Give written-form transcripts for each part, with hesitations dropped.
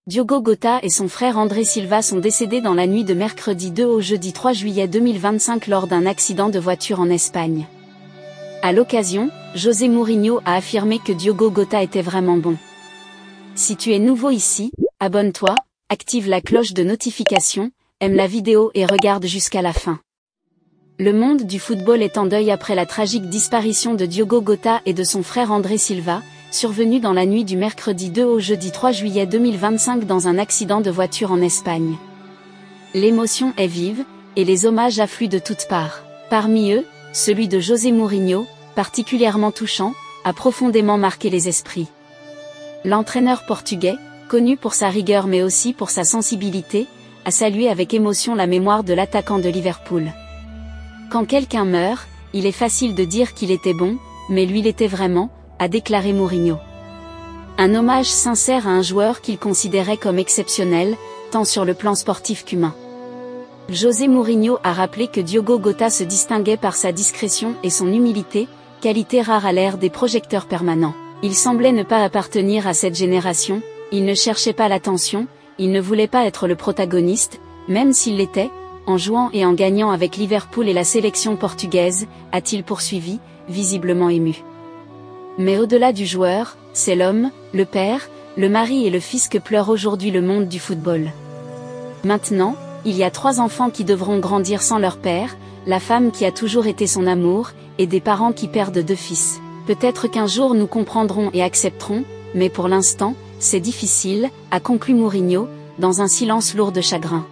Diogo Jota et son frère André Silva sont décédés dans la nuit de mercredi 2 au jeudi 3 juillet 2025 lors d'un accident de voiture en Espagne. À l'occasion, José Mourinho a affirmé que Diogo Jota était vraiment bon. Si tu es nouveau ici, abonne-toi, active la cloche de notification, aime la vidéo et regarde jusqu'à la fin. Le monde du football est en deuil après la tragique disparition de Diogo Jota et de son frère André Silva, survenue dans la nuit du mercredi 2 au jeudi 3 juillet 2025 dans un accident de voiture en Espagne. L'émotion est vive, et les hommages affluent de toutes parts. Parmi eux, celui de José Mourinho, particulièrement touchant, a profondément marqué les esprits. L'entraîneur portugais, connu pour sa rigueur mais aussi pour sa sensibilité, a salué avec émotion la mémoire de l'attaquant de Liverpool. Quand quelqu'un meurt, il est facile de dire qu'il était bon, mais lui l'était vraiment, a déclaré Mourinho. Un hommage sincère à un joueur qu'il considérait comme exceptionnel, tant sur le plan sportif qu'humain. José Mourinho a rappelé que Diogo Jota se distinguait par sa discrétion et son humilité, qualité rare à l'ère des projecteurs permanents. Il semblait ne pas appartenir à cette génération, il ne cherchait pas l'attention, il ne voulait pas être le protagoniste, même s'il l'était, en jouant et en gagnant avec Liverpool et la sélection portugaise, a-t-il poursuivi, visiblement ému. Mais au-delà du joueur, c'est l'homme, le père, le mari et le fils que pleure aujourd'hui le monde du football. Maintenant, il y a 3 enfants qui devront grandir sans leur père, la femme qui a toujours été son amour, et des parents qui perdent 2 fils. Peut-être qu'un jour nous comprendrons et accepterons, mais pour l'instant, c'est difficile, a conclu Mourinho, dans un silence lourd de chagrin.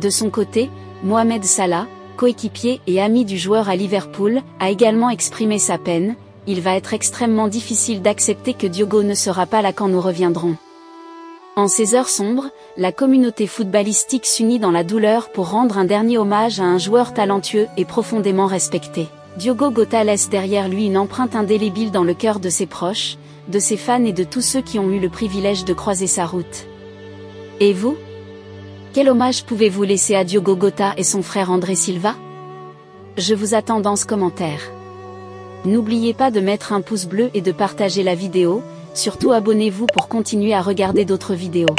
De son côté, Mohamed Salah, coéquipier et ami du joueur à Liverpool, a également exprimé sa peine. Il va être extrêmement difficile d'accepter que Diogo ne sera pas là quand nous reviendrons. En ces heures sombres, la communauté footballistique s'unit dans la douleur pour rendre un dernier hommage à un joueur talentueux et profondément respecté. Diogo Jota laisse derrière lui une empreinte indélébile dans le cœur de ses proches, de ses fans et de tous ceux qui ont eu le privilège de croiser sa route. Et vous ? Quel hommage pouvez-vous laisser à Diogo Jota et son frère André Silva ? Je vous attends dans ce commentaire. N'oubliez pas de mettre un pouce bleu et de partager la vidéo, surtout abonnez-vous pour continuer à regarder d'autres vidéos.